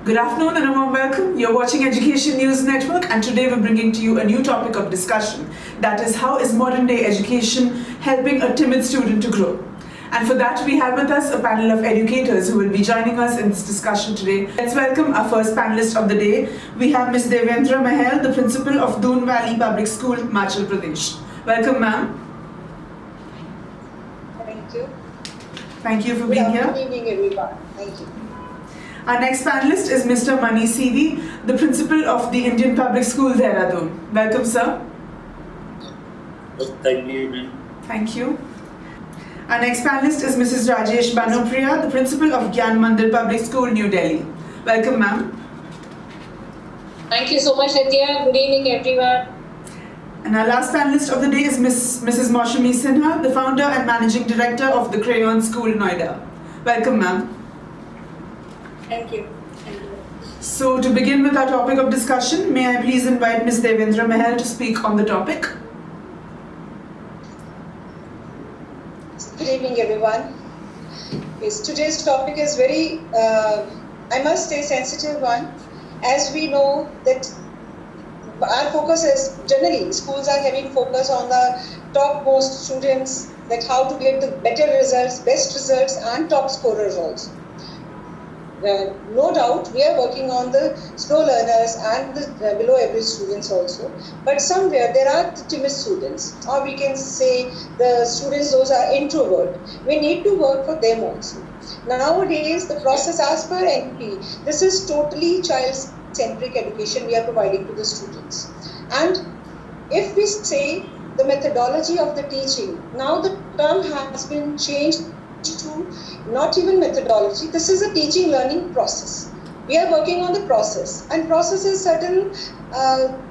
Good afternoon and a warm welcome. You're watching Education News Network, and today we're bringing to you a new topic of discussion. That is, how is modern day education helping a timid student to grow? And for that, we have with us a panel of educators who will be joining us in this discussion today. Let's welcome our first panelist of the day. We have Ms. Devendera Mahal, the principal of Doon Valley Public School, Himachal, Pradesh. Welcome, ma'am. Thank you. Thank you for being here. Good evening, everyone. Thank you. Our next panelist is Mr. Mousumi, the principal of the Indian Public School, Dehradun. Welcome, sir. Thank you. Thank you. Our next panelist is Mrs. Rajesh Banopreeya, the principal of Gyan Mandir Public School, New Delhi. Welcome, ma'am. Thank you so much, Nitya. Good evening, everyone. And our last panelist of the day is Mrs. Mousumi Sinha, the founder and managing director of the Crayons School, Noida. Welcome, ma'am. Thank you. So, to begin with our topic of discussion, may I please invite Ms. Devendera Mahal to speak on the topic? Good evening, everyone. Yes, today's topic is very, I must say, sensitive one. As we know that our focus is, generally, schools are having focus on the topmost students, that how to get the better results, best results, and top scorers also. No doubt, we are working on the slow learners and the below average students also. But somewhere there are the timid students, or we can say the students, those are introvert. We need to work for them also. Nowadays, the process as per NP, this is totally child-centric education we are providing to the students. And if we say the methodology of the teaching, now the term has been changed to not even methodology. This is a teaching learning process. We are working on the process, and process is certain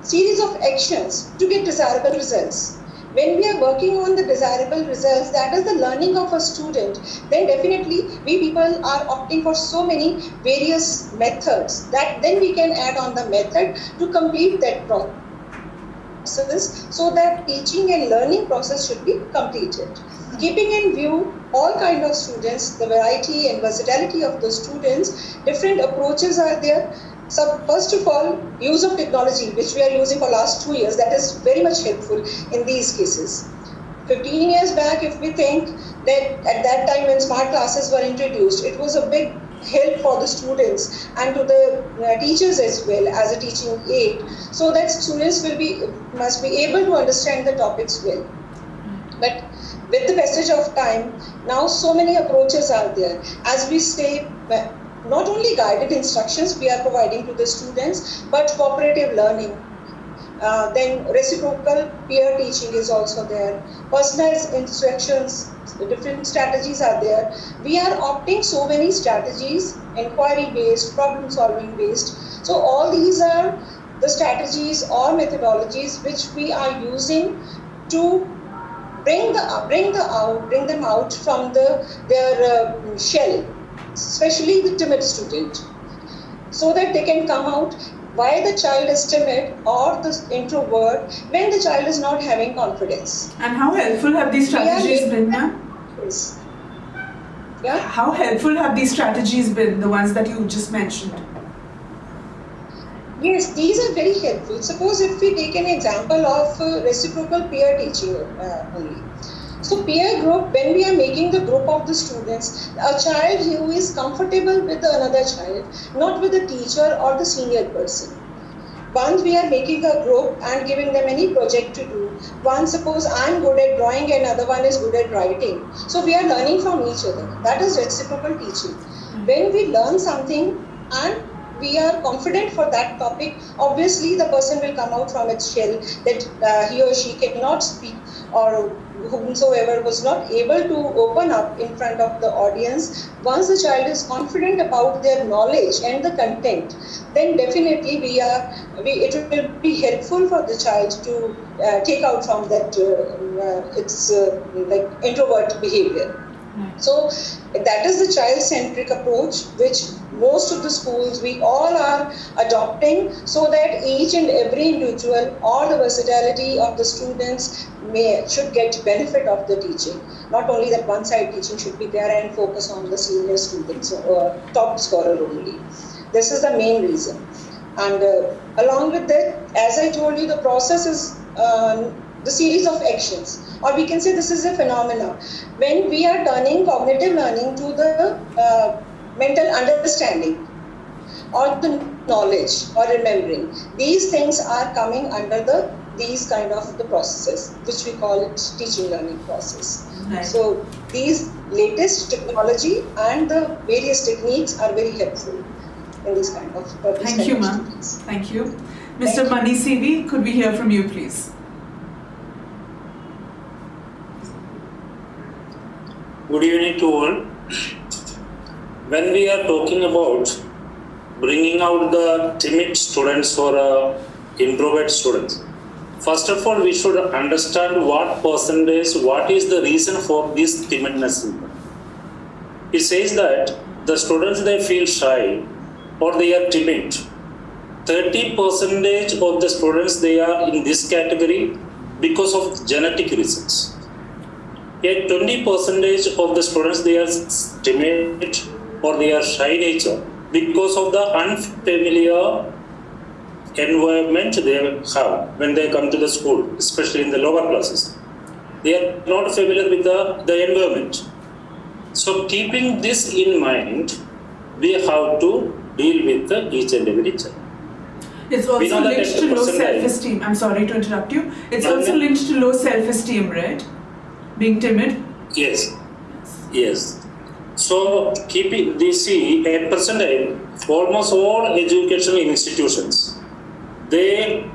series of actions to get desirable results. When we are working on the desirable results, that is the learning of a student, then definitely we people are opting for so many various methods that then we can add on the method to complete that process, so that teaching and learning process should be completed. Keeping in view all kind of students, the variety and versatility of the students, different approaches are there. So first of all, use of technology, which we are using for last 2 years, that is very much helpful in these cases. 15 years back, if we think that at that time when smart classes were introduced, it was a big help for the students and to the teachers as well as a teaching aid, so that students must be able to understand the topics well. But with the passage of time, now so many approaches are there. As we say, not only guided instructions we are providing to the students, but cooperative learning. Then reciprocal peer teaching is also there. Personalized instructions, different strategies are there. We are opting so many strategies, inquiry-based, problem-solving based. So all these are the strategies or methodologies which we are using to bring them out from their shell, especially the timid student, so that they can come out why the child is timid or the introvert when the child is not having confidence. And how helpful have these strategies been, ma'am? Yeah. How helpful have these strategies been, the ones that you just mentioned? Yes, these are very helpful. Suppose if we take an example of reciprocal peer teaching only. So peer group, when we are making the group of the students, a child who is comfortable with another child, not with the teacher or the senior person. Once we are making a group and giving them any project to do, one suppose I am good at drawing and other one is good at writing. So we are learning from each other. That is reciprocal teaching. When we learn something and we are confident for that topic, obviously the person will come out from its shell that he or she cannot speak, or whomsoever was not able to open up in front of the audience. Once the child is confident about their knowledge and the content, then definitely it will be helpful for the child to take out from that like introvert behavior. So that is the child-centric approach which most of the schools, we all are adopting, so that each and every individual or the versatility of the students should get benefit of the teaching. Not only that one side teaching should be there and focus on the senior students or top scorer only. This is the main reason. And along with that, as I told you, the process is the series of actions, or we can say this is a phenomena. When we are turning cognitive learning to the mental understanding or the knowledge or remembering, these things are coming under these kind of the processes, which we call it teaching learning process. Right. So these latest technology and the various techniques are very helpful in this kind of Thank you, ma'am. students. Thank you. Mr. Mani CV, could we hear from you, please? Good evening to all. When we are talking about bringing out the timid students or introvert students, first of all, we should understand what percentage, what is the reason for this timidness. It says that the students, they feel shy or they are timid. 30% of the students, they are in this category because of genetic reasons. Yet 20% of the students, they are timid or they are shy nature because of the unfamiliar environment they have when they come to the school, especially in the lower classes. They are not familiar with the environment. So keeping this in mind, we have to deal with each and every child. It's also know that linked to low 10% self-esteem. I'm sorry to interrupt you. It's also linked to low self-esteem, right? Being timid. Yes. So keeping this, see, at present time, almost all educational institutions, they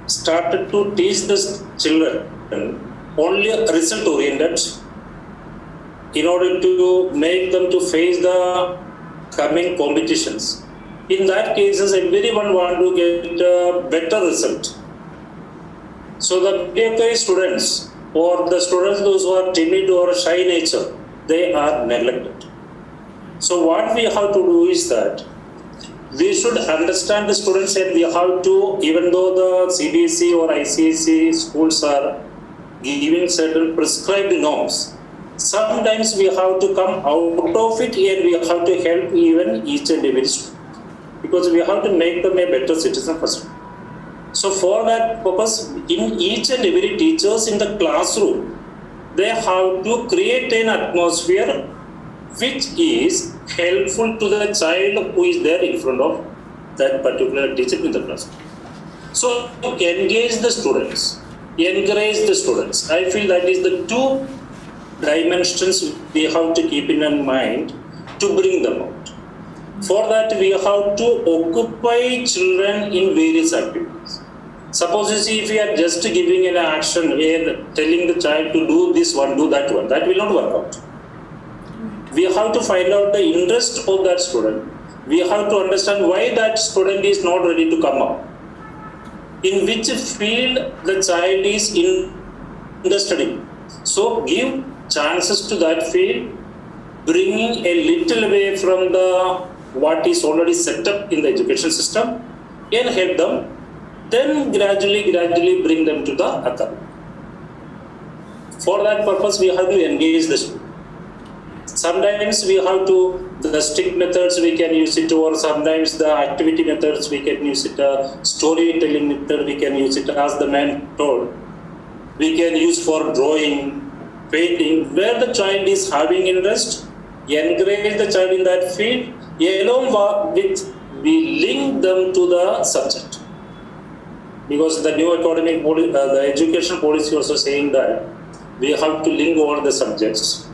started to teach the children only result oriented in order to make them to face the coming competitions. In that cases, everyone want to get a better result. So the PFI students or the students those who are timid or shy nature, they are neglected. So what we have to do is that we should understand the students and we have to, even though the CBSE or ICSE schools are giving certain prescribed norms, sometimes we have to come out of it and we have to help even each and every student, because we have to make them a better citizen first. So for that purpose, in each and every teachers in the classroom, they have to create an atmosphere which is helpful to the child who is there in front of that particular teacher in the classroom. So engage the students, encourage the students. I feel that is the two dimensions we have to keep in mind to bring them out. For that, we have to occupy children in various activities. Suppose you see, if we are just giving an action, we are telling the child to do this one, do that one, that will not work out. We have to find out the interest of that student. We have to understand why that student is not ready to come up. In which field the child is interested in. So give chances to that field, bringing a little away from the what is already set up in the education system and help them, then gradually bring them to the academy. For that purpose, we have to engage the student. Sometimes we have to, the stick methods we can use it, or sometimes the activity methods we can use it, storytelling method we can use it, as the man told. We can use for drawing, painting, where the child is having interest, encourage the child in that field, along with we link them to the subject. Because the new academic policy, the education policy also saying that we have to link all the subjects.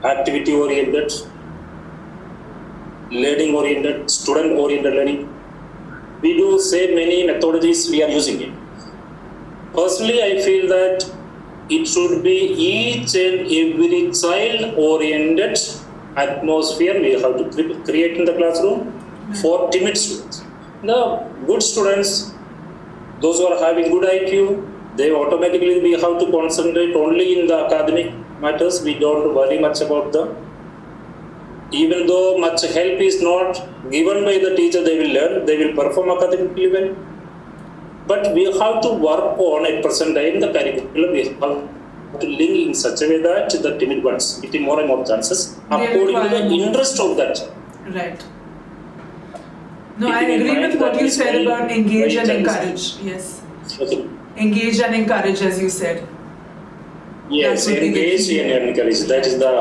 Activity oriented, learning oriented, student oriented learning. We do say many methodologies we are using it. Personally, I feel that it should be each and every child oriented atmosphere we have to create in the classroom for timid students. The good students, those who are having good IQ, they automatically we have to concentrate only in the academic matters. We don't worry much about them. Even though much help is not given by the teacher, they will learn, they will perform academically well. But we have to work on at present time the curriculum. We have to link in such a way that the timid ones getting more and more chances according to the interest of that child. Right. No, I keeping in agree mind with what that you it's said very- about engage very and challenging. encourage. Yes. Okay. Engage and encourage, as you said. Yes, That would be the engage key. and encourage. That is the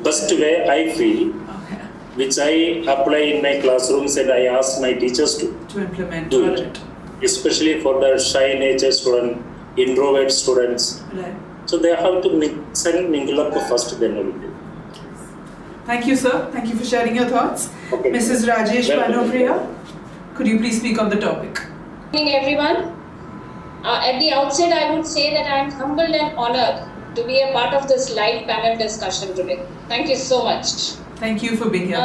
best way I feel, Okay. which I apply in my classrooms and I ask my teachers To implement. do Got it. Especially for the shy nature student, introvert students. Right. So they have to mix and mingle up first, then only. Thank you, sir. Thank you for sharing your thoughts. Okay. Mrs. Rajesh Welcome. Banopreeya, could you please speak on the topic? Good evening, everyone. At the outset, I would say that I am humbled and honored to be a part of this live panel discussion today. Thank you so much. Thank you for being here.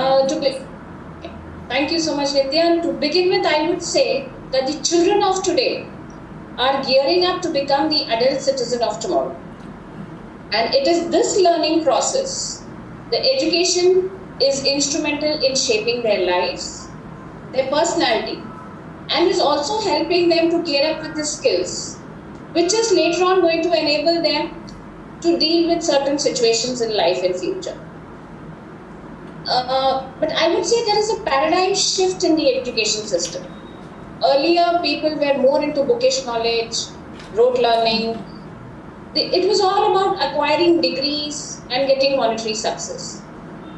Thank you so much, Nitya. And to begin with, I would say that the children of today are gearing up to become the adult citizen of tomorrow. And it is this learning process, the education is instrumental in shaping their lives, their personality, and is also helping them to gear up with the skills, which is later on going to enable them to deal with certain situations in life in future. But I would say there is a paradigm shift in the education system. Earlier, people were more into bookish knowledge, rote learning. It was all about acquiring degrees and getting monetary success.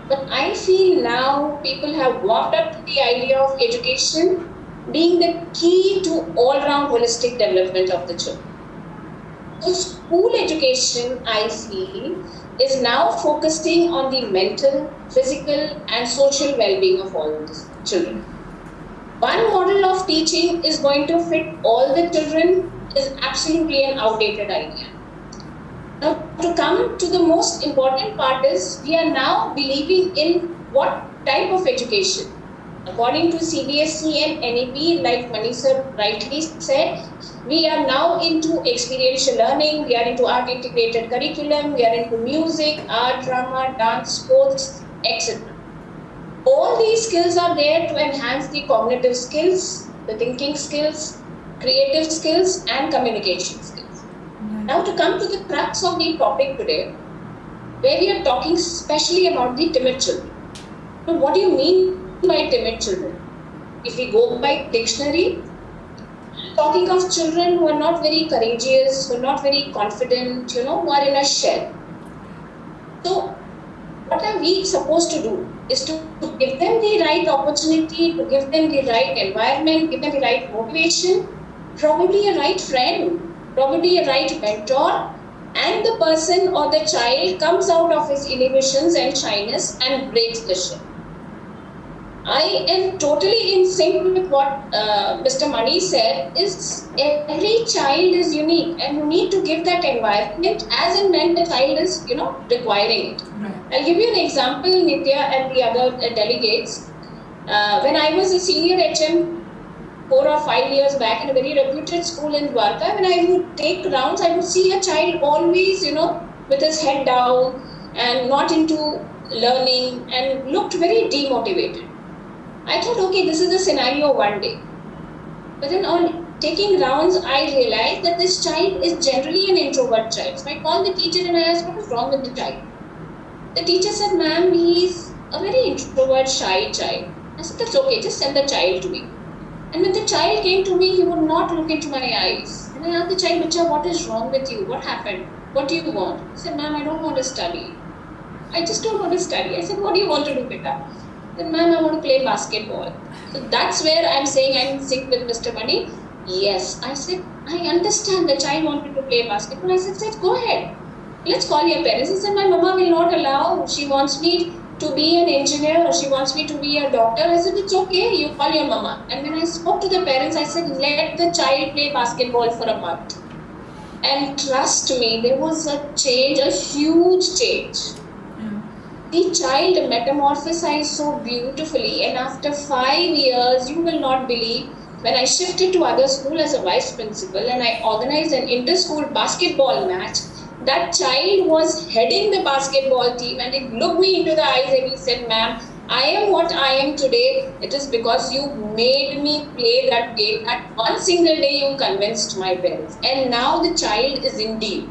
But I feel now people have warmed up to the idea of education being the key to all-round holistic development of the children. So school education, I feel, is now focusing on the mental, physical and social well-being of all the children. One model of teaching is going to fit all the children is absolutely an outdated idea. Now, to come to the most important part is we are now believing in what type of education. According to CBSE and NEP, like Manisha rightly said, we are now into experiential learning, we are into art integrated curriculum, we are into music, art, drama, dance, sports, etc. All these skills are there to enhance the cognitive skills, the thinking skills, creative skills and communication skills. Now to come to the crux of the topic today, where we are talking especially about the timid children. So what do you mean by timid children? If we go by dictionary, talking of children who are not very courageous, who are not very confident, who are in a shell. So what are we supposed to do is to give them the right opportunity, to give them the right environment, give them the right motivation, probably a right friend, probably a right mentor, and the person or the child comes out of his inhibitions and shyness and breaks the shell. I am totally in sync with what Mr. Mani said, is every child is unique and you need to give that environment as and when the child is, requiring it. Right. I'll give you an example, Nitya and the other delegates. When I was a senior HM 4 or 5 years back in a very reputed school in Dwarka, when I would take rounds, I would see a child always, with his head down and not into learning and looked very demotivated. I thought, okay, this is a scenario one day. But then on taking rounds, I realized that this child is generally an introvert child. So I called the teacher and I asked, what is wrong with the child? The teacher said, ma'am, he's a very introvert, shy child. I said, that's okay, just send the child to me. And when the child came to me, he would not look into my eyes. And I asked the child, Bacha, what is wrong with you? What happened? What do you want? He said, ma'am, I don't want to study. I just don't want to study. I said, what do you want to do, beta? Then, ma'am, I want to play basketball. So that's where I'm saying I'm in sync with Mr. Mani. Yes, I said, I understand the child wanted to play basketball. I said, go ahead. Let's call your parents. He said, my mama will not allow. She wants me to be an engineer or she wants me to be a doctor. I said, it's okay, you call your mama. And when I spoke to the parents, I said, let the child play basketball for a month. And trust me, there was a change, a huge change. The child metamorphosized so beautifully, and after 5 years, you will not believe, when I shifted to other school as a vice principal and I organized an inter-school basketball match, that child was heading the basketball team and he looked me into the eyes and he said, ma'am, I am what I am today. It is because you made me play that game. At one single day, you convinced my parents. And now the child is in deal.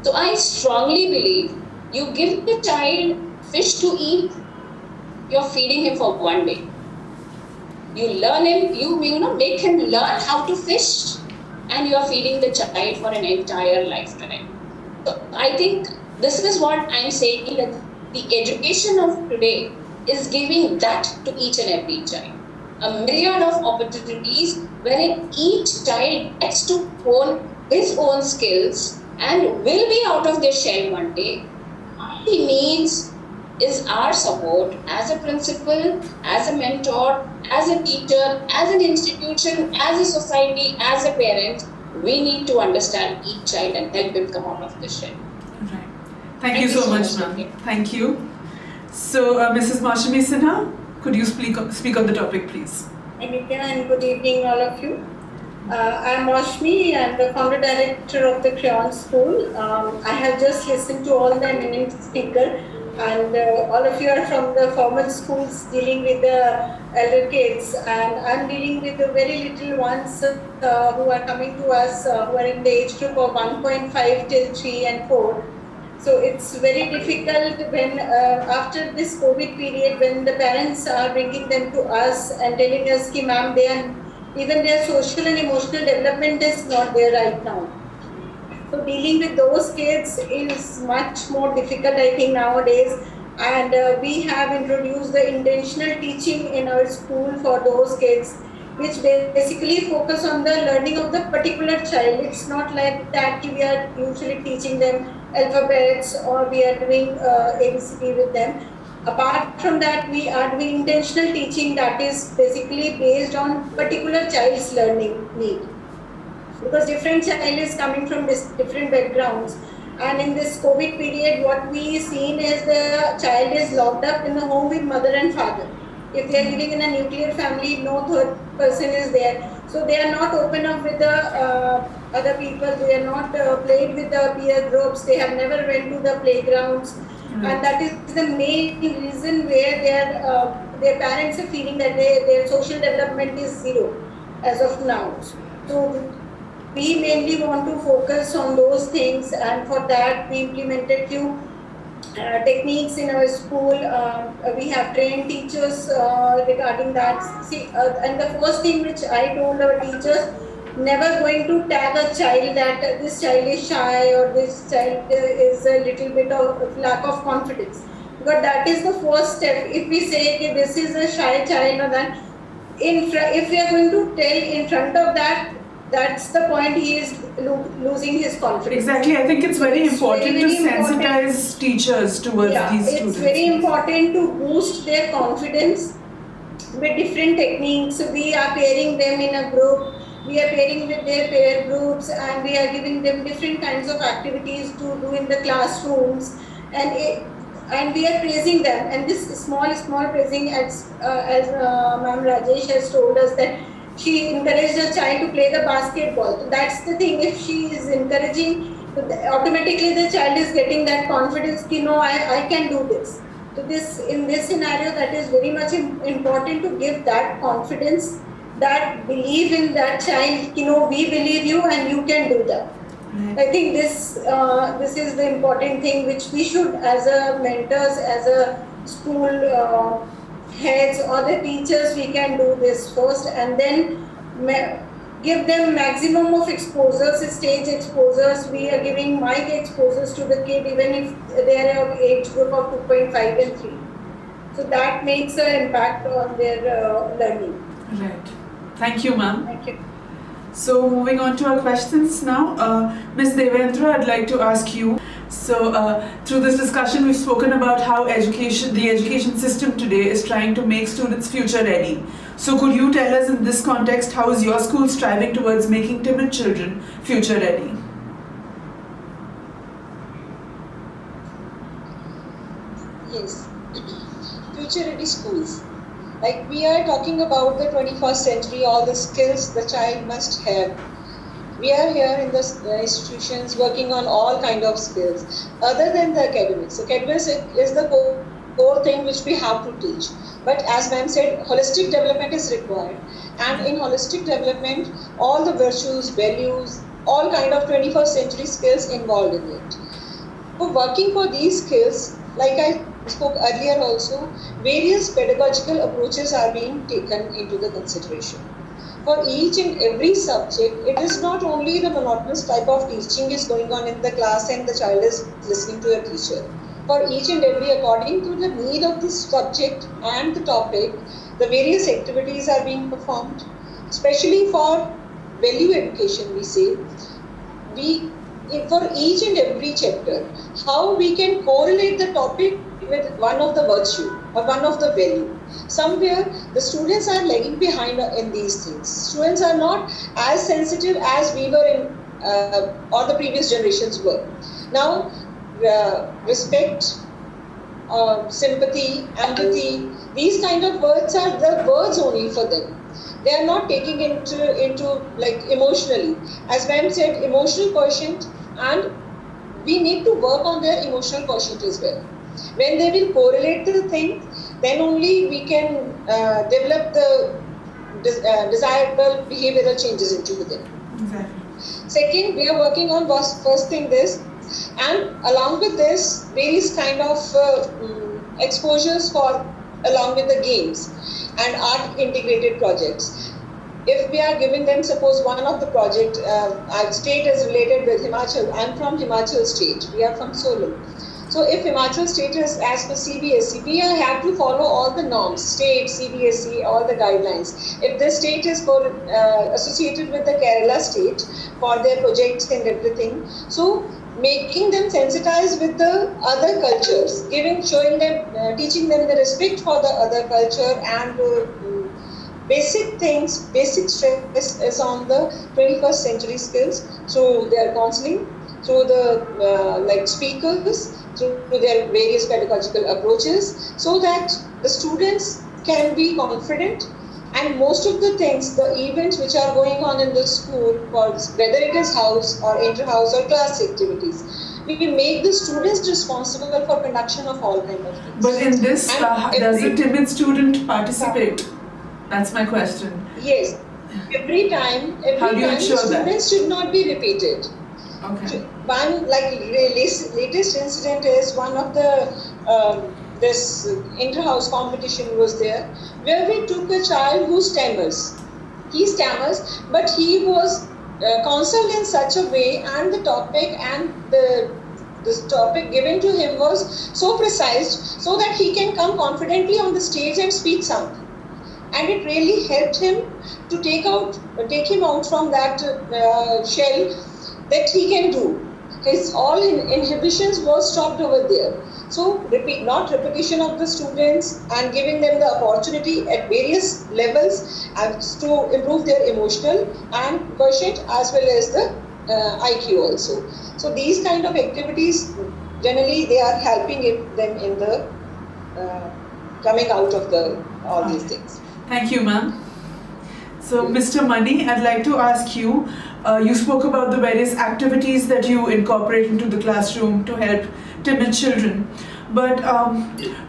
So I strongly believe you give the child fish to eat, you're feeding him for one day. You learn him, make him learn how to fish, and you are feeding the child for an entire lifetime. So I think this is what I'm saying, that the education of today is giving that to each and every child. A myriad of opportunities wherein each child gets to hone his own skills and will be out of their shell one day. All he needs is our support as a principal, as a mentor, as a teacher, as an institution, as a society, as a parent. We need to understand each child and help him come out of the shell. Right. Thank you so much, ma'am. Thank you. So, Mrs. Mousumi Sinha, could you speak on the topic, please? Nitya, and good evening, all of you. I'm Rashmi, I'm the founder director of the Crayons school. I have just listened to all the eminent speakers, and all of you are from the formal schools dealing with the elder kids, and I'm dealing with the very little ones who are coming to us, who are in the age group of 1.5 till 3 and 4. So it's very difficult when after this COVID period, when the parents are bringing them to us and telling us, "Ki ma'am, even their social and emotional development is not there right now." So dealing with those kids is much more difficult, I think, nowadays. And we have introduced the intentional teaching in our school for those kids, which basically focus on the learning of the particular child. It's not like that we are usually teaching them alphabets or we are doing ABCD with them. Apart from that, we are doing intentional teaching that is basically based on particular child's learning need. Because different child is coming from different backgrounds. And in this COVID period, what we seen is the child is locked up in the home with mother and father. If they are living in a nuclear family, no third person is there. So they are not open up with the other people. They are not played with the peer groups. They have never went to the playgrounds. And that is the main reason where their parents are feeling that their social development is zero as of now. So we mainly want to focus on those things, and for that we implemented few techniques in our school. We have trained teachers regarding that. And the first thing which I told our teachers, never going to tag a child that this child is shy or this child is a little bit of lack of confidence, because that is the first step. If we say okay, this is a shy child, or that if we are going to tell in front of that, that's the point he is losing his confidence. Exactly. I think it's very important to sensitize teachers towards these students. It's very important to boost their confidence with different techniques. So we are pairing them in a group, we are pairing with their peer groups, and we are giving them different kinds of activities to do in the classrooms, and we are praising them. And this small praising, as Ma'am Rajesh has told us, that she encouraged her child to play the basketball. So that's the thing. If she is encouraging, automatically the child is getting that confidence. I can do this. So in this scenario, that is very much important to give that confidence, that believe in that child. We believe you and you can do that. I think this is the important thing which we should, as a mentors, as a school heads or the teachers, we can do this first, and then give them maximum of exposures, stage exposures. We are giving mic exposures to the kid even if they are of age group of 2.5 and 3. So that makes an impact on their learning. Right. Thank you, ma'am. Thank you. So moving on to our questions now, Ms. Devendra, I'd like to ask you. So through this discussion, we've spoken about how the education system today is trying to make students future ready. So could you tell us in this context, how is your school striving towards making timid children future ready? Yes, future ready schools. Like we are talking about the 21st century, all the skills the child must have. We are here in the institutions working on all kind of skills other than the academics. Academics is the core thing which we have to teach. But as ma'am said, holistic development is required. And in holistic development, all the virtues, values, all kind of 21st century skills involved in it. So working for these skills, like I spoke earlier also, various pedagogical approaches are being taken into the consideration. For each and every subject, it is not only the monotonous type of teaching is going on in the class and the child is listening to a teacher. For each and every, according to the need of the subject and the topic, the various activities are being performed. Especially for value education, we say, for each and every chapter, how we can correlate the topic with one of the virtue or one of the value. Somewhere the students are lagging behind in these things. Students are not as sensitive as we were in or the previous generations were. Now, respect, sympathy, empathy, these kind of words are the words only for them. They are not taking into like emotionally. As ma'am said, emotional quotient, and we need to work on their emotional quotient as well. When they will correlate the thing, then only we can develop the desirable behavioral changes into them. Exactly. Second, we are working on first thing this, and along with this, various kind of exposures for along with the games and art integrated projects. If we are giving them, suppose one of the project, our state is related with Himachal. I'm from Himachal state. We are from Solon. So if Himachal state is as per CBSE, we have to follow all the norms, state, CBSE, all the guidelines. If the state is associated with the Kerala state for their projects and everything, so making them sensitized with the other cultures, showing them, teaching them the respect for the other culture and basic things, basic stress is on the 21st century skills through their counseling, through the like speakers, through their various pedagogical approaches, so that the students can be confident. And most of the things, the events which are going on in the school, whether it is house or inter-house or class activities, we will make the students responsible for conduction of all kind of things. But in this, does a timid student participate? That's my question. Yes. Every time the students should not be repeated. Okay. One latest incident is one of the this inter-house competition was there, where we took a child who stammers. He stammers, but he was counseled in such a way, and the topic and this topic given to him was so precise, so that he can come confidently on the stage and speak something. And it really helped him to take him out from that shell that he can do. His all inhibitions was stopped over there. So not repetition of the students and giving them the opportunity at various levels to improve their emotional and quotient as well as the IQ also. So these kind of activities, generally they are helping them in the coming out of all these things. Thank you, ma'am. So, Mr. Mani, I'd like to ask you, you spoke about the various activities that you incorporate into the classroom to help timid children. But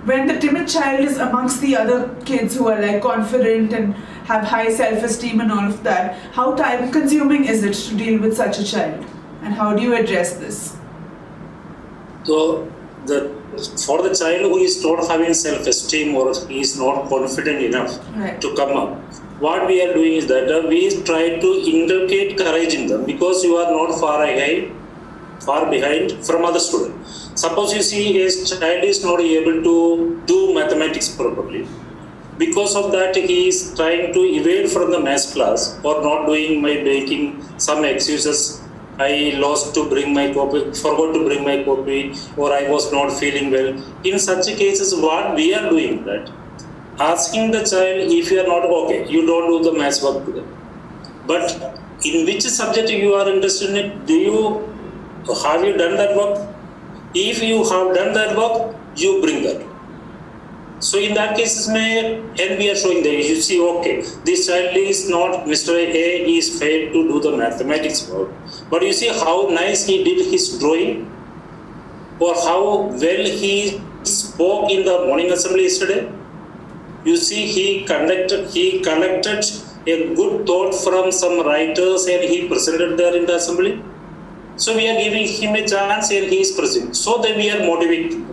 when the timid child is amongst the other kids who are like confident and have high self-esteem and all of that, how time-consuming is it to deal with such a child? And how do you address this? So, for the child who is not having self-esteem or he is not confident enough to come up, what we are doing is that we try to inculcate courage in them, because you are not far behind from other students. Suppose you see a child is not able to do mathematics properly. Because of that, he is trying to evade from the math class or not doing by making some excuses. I forgot to bring my copy, or I was not feeling well. In such cases, what we are doing that, asking the child, if you are not okay, you don't do the maths work today. But in which subject you are interested in, have you done that work? If you have done that work, you bring that. So in that case, and we are showing that you see, okay, this child is not, Mr. A is failed to do the mathematics work. But you see how nice he did his drawing, or how well he spoke in the morning assembly yesterday. You see, he collected a good thought from some writers and he presented there in the assembly. So we are giving him a chance and he is presenting. So that we are motivating.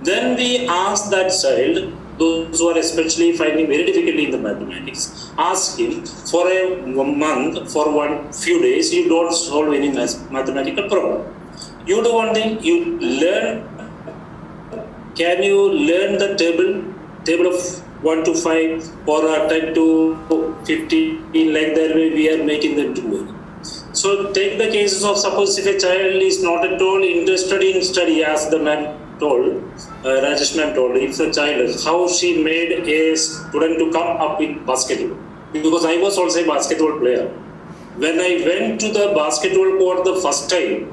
Then we ask that child, those who are especially finding very difficulty in the mathematics, ask him for a month, for few days, you don't solve any mathematical problem. You do one thing, you learn. Can you learn the table of 1 to 5 or 10 to 15, like that way we are making them do it. So take the cases of, suppose if a child is not at all interested in study, as the man told, Rajesh ma'am told, if the child, how she made a student to come up in basketball. Because I was also a basketball player. When I went to the basketball court the first time,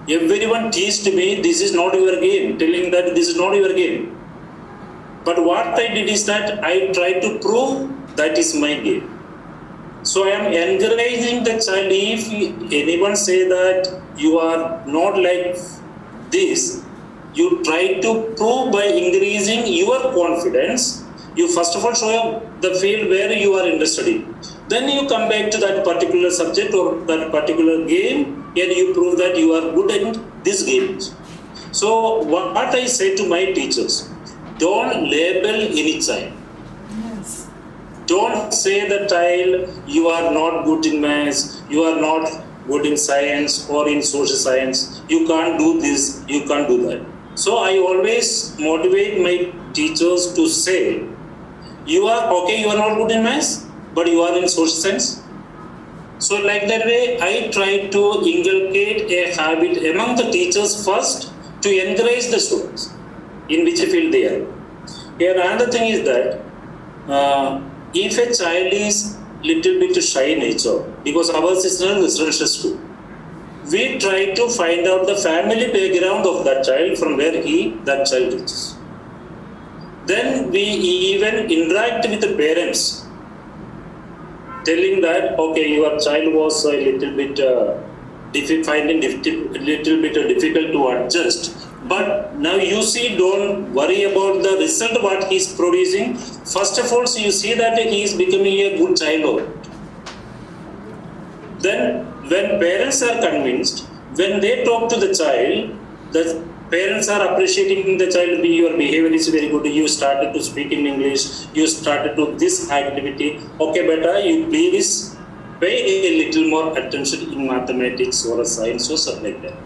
everyone teased me, this is not your game, telling that this is not your game. But what I did is that I tried to prove that is my game. So I am encouraging the child, if anyone say that you are not like this, you try to prove by increasing your confidence. You first of all show the field where you are interested in. Then you come back to that particular subject or that particular game and you prove that you are good at this game. So what I say to my teachers, don't label any child. Yes. Don't say the child, you are not good in maths, you are not good in science or in social science, you can't do this, you can't do that. So I always motivate my teachers to say, you are okay, you are not good in maths, but you are in social science. So like that way, I try to inculcate a habit among the teachers first to encourage the students in which field they are. Here another thing is that if a child is little bit shy nature, because ours is not residential school, we try to find out the family background of that child from where that child teaches. Then we even interact with the parents, telling that, okay, your child was a little bit finding little bit difficult to adjust. But now you see, don't worry about the result what he is producing. First of all, you see that he is becoming a good child. Then when parents are convinced, when they talk to the child, the parents are appreciating the child, your behavior is very good, you started to speak in English, you started to this activity, okay beta, you please pay a little more attention in mathematics or science or something like that.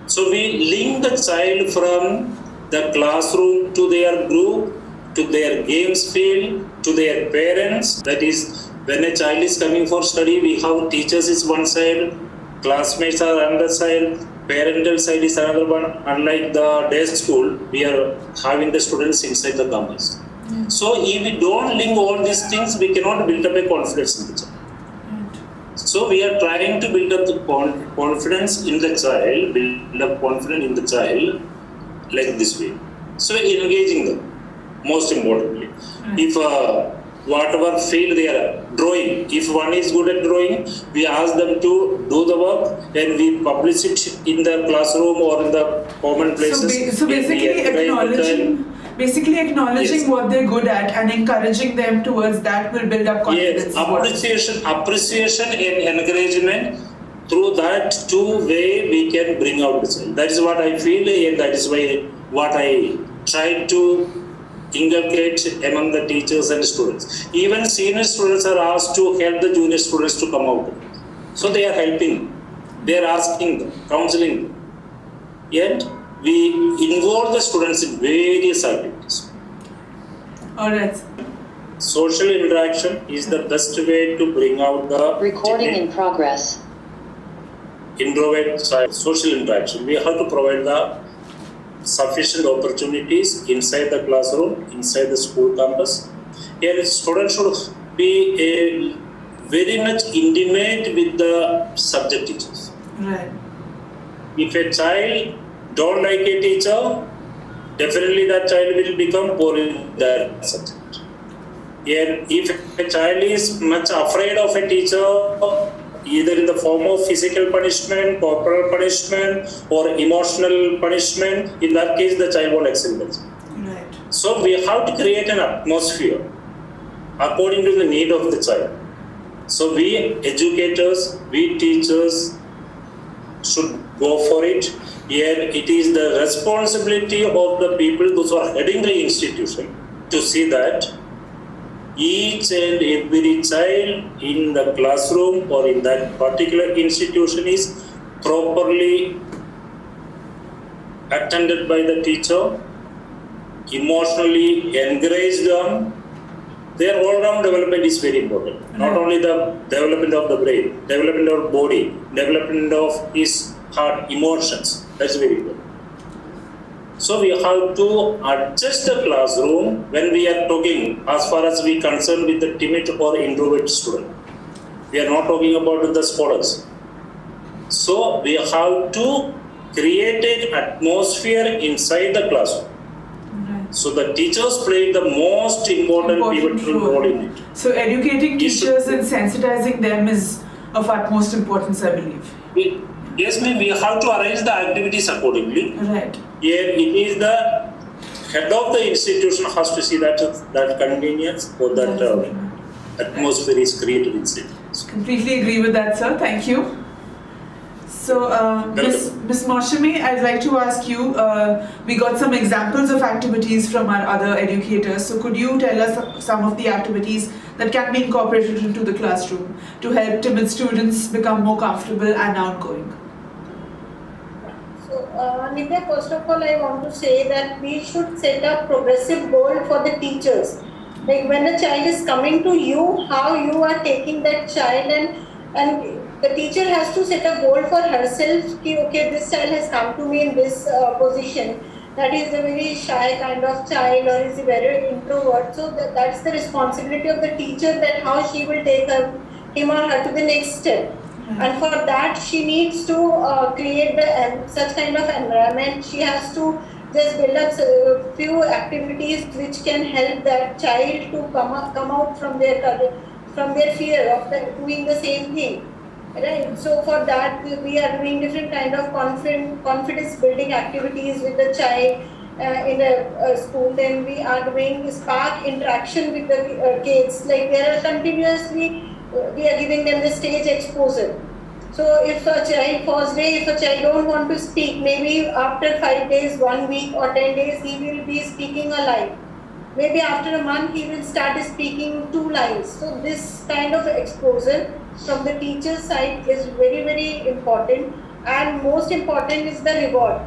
So we link the child from the classroom to their group, to their games field, to their parents. That is, when a child is coming for study, we have teachers is one side, classmates are another side, parental side is another one. Unlike the day school, we are having the students inside the campus. So if we don't link all these things, we cannot build up a confidence in the child. So we are trying to build up the confidence in the child, build up confidence in the child like this way. So engaging them, most importantly. If whatever field they are drawing, if one is good at drawing, we ask them to do the work and we publish it in the classroom or in the common places. So basically acknowledging yes. what they're good at and encouraging them towards that will build up confidence. Yes, appreciation and encouragement, through that two way we can bring out the child. That is what I feel, and that is why what I try to inculcate among the teachers and students. Even senior students are asked to help the junior students to come out. So they are helping, they are asking them, counseling them. Yet we involve the students in various activities. Alright. Social interaction is the best way to bring out the recording in progress. Introvert side. Social interaction. We have to provide the sufficient opportunities inside the classroom, inside the school campus. Here, students should be very much intimate with the subject teachers. Right. If a child don't like a teacher, definitely that child will become poor in that subject. And if a child is much afraid of a teacher, either in the form of physical punishment, corporal punishment, or emotional punishment, in that case the child won't excel. Right. So we have to create an atmosphere according to the need of the child. So we educators, we teachers, should go for it. Here it is the responsibility of the people those who are heading the institution to see that each and every child in the classroom or in that particular institution is properly attended by the teacher, emotionally encouraged them. Their all-round development is very important. Not only the development of the brain, development of body, development of his heart, emotions. That's very important. So we have to adjust the classroom when we are talking as far as we concern with the timid or introvert student. We are not talking about the scholars. So we have to create an atmosphere inside the classroom. So the teachers play the most important pivotal role in it. So educating teachers and sensitizing them is of utmost importance, I believe. Yes, ma'am, we have to arrange the activities accordingly. Right. Here it is the head of the institution has to see that convenience or that atmosphere is created inside. Completely agree with that, sir. Thank you. So, Ms. Mousumi, I'd like to ask you, we got some examples of activities from our other educators. So could you tell us some of the activities that can be incorporated into the classroom to help timid students become more comfortable and outgoing? So, Nidya, first of all, I want to say that we should set a progressive goal for the teachers. Like when a child is coming to you, how you are taking that child, and the teacher has to set a goal for herself. Ki, okay, this child has come to me in this position. That is a very shy kind of child, or is a very introvert. So that's the responsibility of the teacher, that how she will take him or her to the next step. And for that, she needs to create such kind of environment. She has to just build up a few activities which can help that child to come out from their fear of doing the same thing. Right. So for that, we are doing different kind of confidence building activities with the child in a school. Then we are doing spark interaction with the kids. Like there are continuously, we are giving them the stage exposure. So if a child, first day, if a child don't want to speak, maybe after 5 days, 1 week or 10 days, he will be speaking a line. Maybe after a month, he will start speaking 2 lines. So this kind of exposure from the teacher's side is very, very important. And most important is the reward.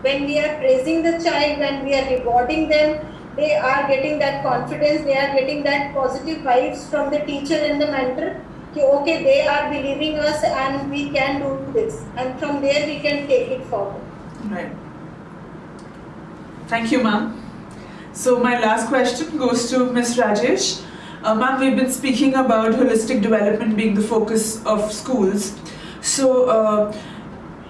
When we are praising the child, when we are rewarding them, they are getting that confidence, they are getting that positive vibes from the teacher and the mentor. Okay, they are believing us and we can do this. And from there we can take it forward. Right. Thank you, ma'am. So my last question goes to Ms. Rajesh. Ma'am, we've been speaking about holistic development being the focus of schools. So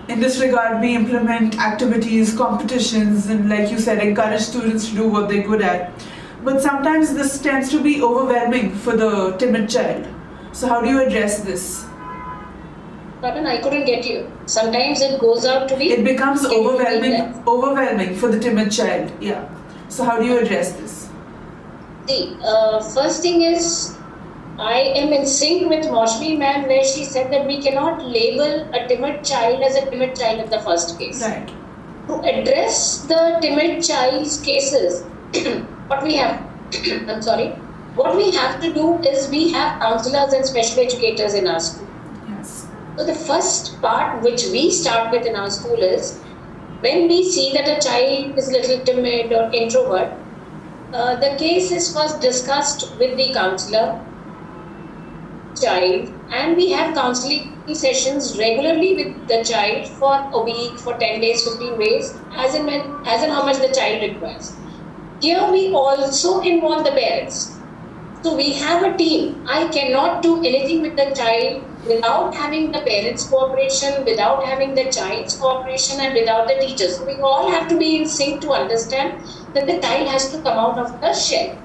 in this regard, we implement activities, competitions, and like you said, encourage students to do what they're good at. But sometimes this tends to be overwhelming for the timid child. So how do you address this? Pardon, I couldn't get you. Sometimes it goes out to be... It becomes overwhelming for the timid child. Yeah. So how do you address this? See, first thing is, I am in sync with Mousumi ma'am where she said that we cannot label a timid child as a timid child in the first case. Right. To address the timid child's cases, what we have to do is we have counselors and special educators in our school. Yes. So the first part which we start with in our school is, when we see that a child is a little timid or introvert, the case is first discussed with the counselor, child, and we have counseling sessions regularly with the child for a week, for 10 days, 15 days, as in how much the child requires. Here we also involve the parents. So we have a team. I cannot do anything with the child without having the parents' cooperation, without having the child's cooperation, and without the teachers. So we all have to be in sync to understand that the child has to come out of the shell.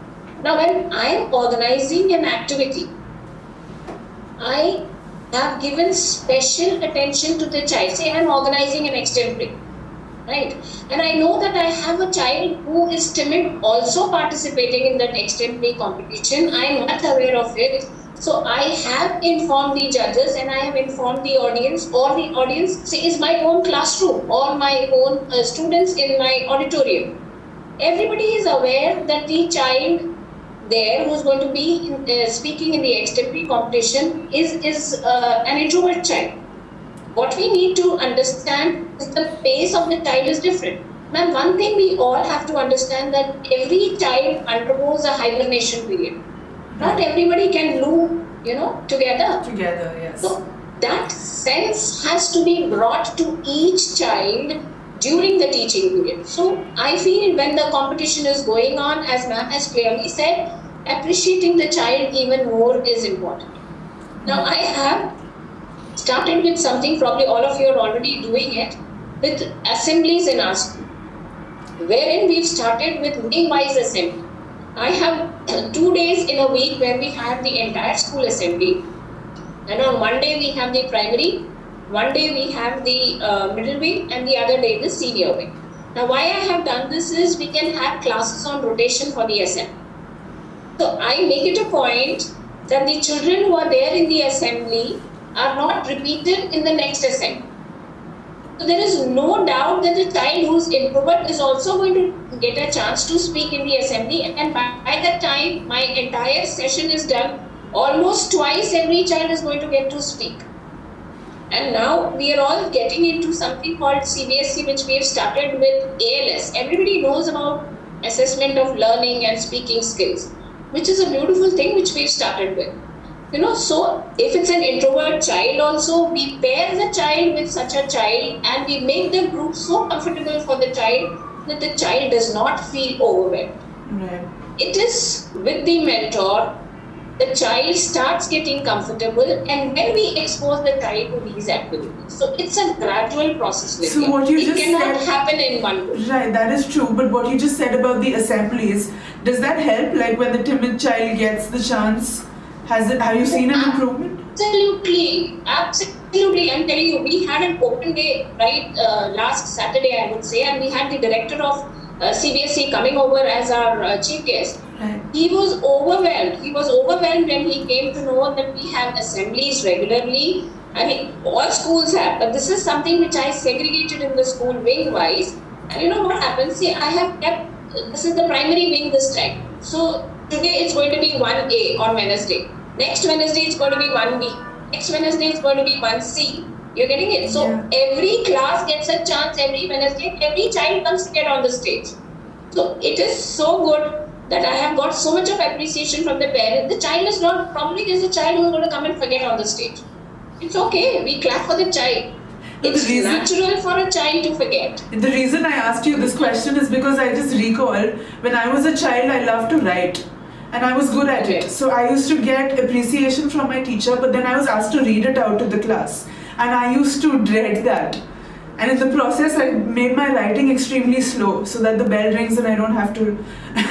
Now when I am organizing an activity, I have given special attention to the child. Say I am organizing an extempore, right? And I know that I have a child who is timid also participating in that extempore competition. I am not aware of it. So I have informed the judges and I have informed the audience, or the audience is my own classroom or my own students in my auditorium. Everybody is aware that the child there who's going to be speaking in the extemporary competition is an introvert child. What we need to understand is the pace of the child is different. Ma'am, one thing we all have to understand that every child undergoes a hibernation period. Not everybody can loom, together. Together, yes. So that sense has to be brought to each child during the teaching period. So I feel when the competition is going on, as ma'am has clearly said, appreciating the child even more is important. Now I have started with something, probably all of you are already doing it, with assemblies in our school, wherein we've started with wing-wise assembly. I have 2 days in a week where we have the entire school assembly, and on one day we have the primary, one day we have the middle wing, and the other day the senior wing. Now why I have done this is we can have classes on rotation for the assembly. So I make it a point that the children who are there in the assembly are not repeated in the next assembly. So there is no doubt that the child who's introvert is also going to get a chance to speak in the assembly, and by that time my entire session is done. Almost twice every child is going to get to speak. And now we are all getting into something called CBSE, which we have started with ALS. Everybody knows about assessment of learning and speaking skills, which is a beautiful thing which we've started with. So if it's an introvert child also, we pair the child with such a child and we make the group so comfortable for the child that the child does not feel overwhelmed. Right. It is with the mentor, the child starts getting comfortable, and then we expose the child to these activities. So it's a gradual process. So what you it just cannot said, happen in one go. Right, that is true. But what you just said about the assemblies, does that help? Like when the timid child gets the chance, have you seen an improvement? Absolutely. I'm telling you, we had an open day, right, last Saturday, I would say, and we had the director of CBSE coming over as our chief guest. Right. He was overwhelmed. He was overwhelmed when he came to know that we have assemblies regularly. I mean, all schools have, but this is something which I segregated in the school wing-wise. And you know what happens? See, I have kept, this is the primary wing this time. So today it's going to be 1A on Wednesday. Next Wednesday it's going to be 1B. Next Wednesday it's going to be 1C. You're getting it? So every class gets a chance every Wednesday. Every child comes to get on the stage. So it is so good that I have got so much of appreciation from the parents. The child is not, probably there's a child who is going to come and forget on the stage. It's okay, we clap for the child. It's natural for a child to forget. The reason I asked you this question is because I just recall when I was a child, I loved to write. And I was good at it. So I used to get appreciation from my teacher, but then I was asked to read it out to the class. And I used to dread that. And in the process, I made my writing extremely slow so that the bell rings and I don't have to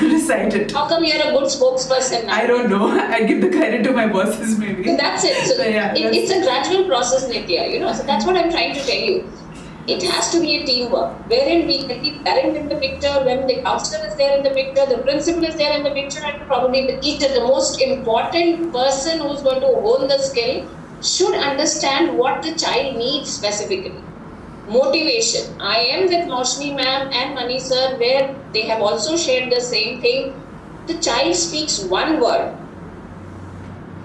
recite it. How come you're a good spokesperson now? I don't know. I give the credit to my bosses maybe. That's it. So it's a gradual process, Nitya, So that's what I'm trying to tell you. It has to be a teamwork, wherein we get the parent in the picture, when the counselor is there in the picture, the principal is there in the picture, and probably the teacher, the most important person who's going to own the skill, should understand what the child needs specifically. Motivation. I am with Mousumi ma'am and Mani sir, where they have also shared the same thing. The child speaks one word.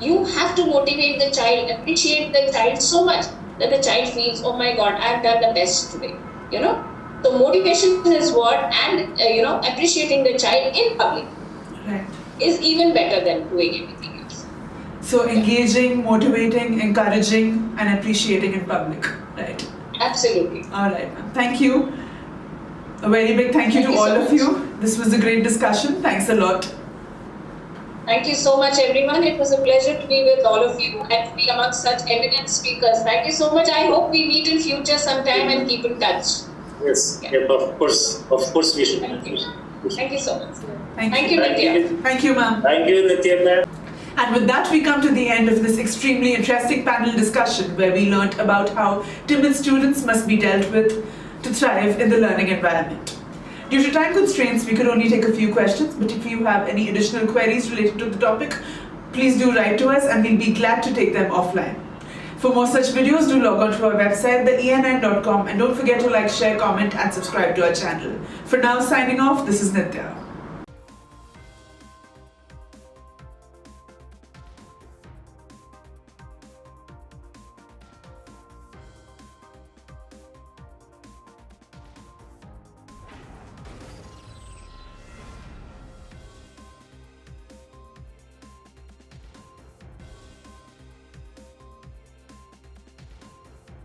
You have to motivate the child, appreciate the child so much that the child feels, oh my God, I've done the best today. So motivation is what, and appreciating the child in public is even better than doing anything else. So engaging, motivating, encouraging, and appreciating in public, right? Absolutely. All right, ma'am. Thank you. A very big thank you to all of you. This was a great discussion. Thanks a lot. Thank you so much, everyone. It was a pleasure to be with all of you and to be amongst such eminent speakers. Thank you so much. I hope we meet in future sometime and keep in touch. Yes, of course we should. Thank you. Thank you so much. Thank you, Nitya. Thank you, ma'am. Thank you, Nitya ma'am. And with that, we come to the end of this extremely interesting panel discussion where we learnt about how timid students must be dealt with to thrive in the learning environment. Due to time constraints, we could only take a few questions, but if you have any additional queries related to the topic, please do write to us and we'll be glad to take them offline. For more such videos, do log on to our website, theENN.com, and don't forget to like, share, comment and subscribe to our channel. For now, signing off, this is Nitya.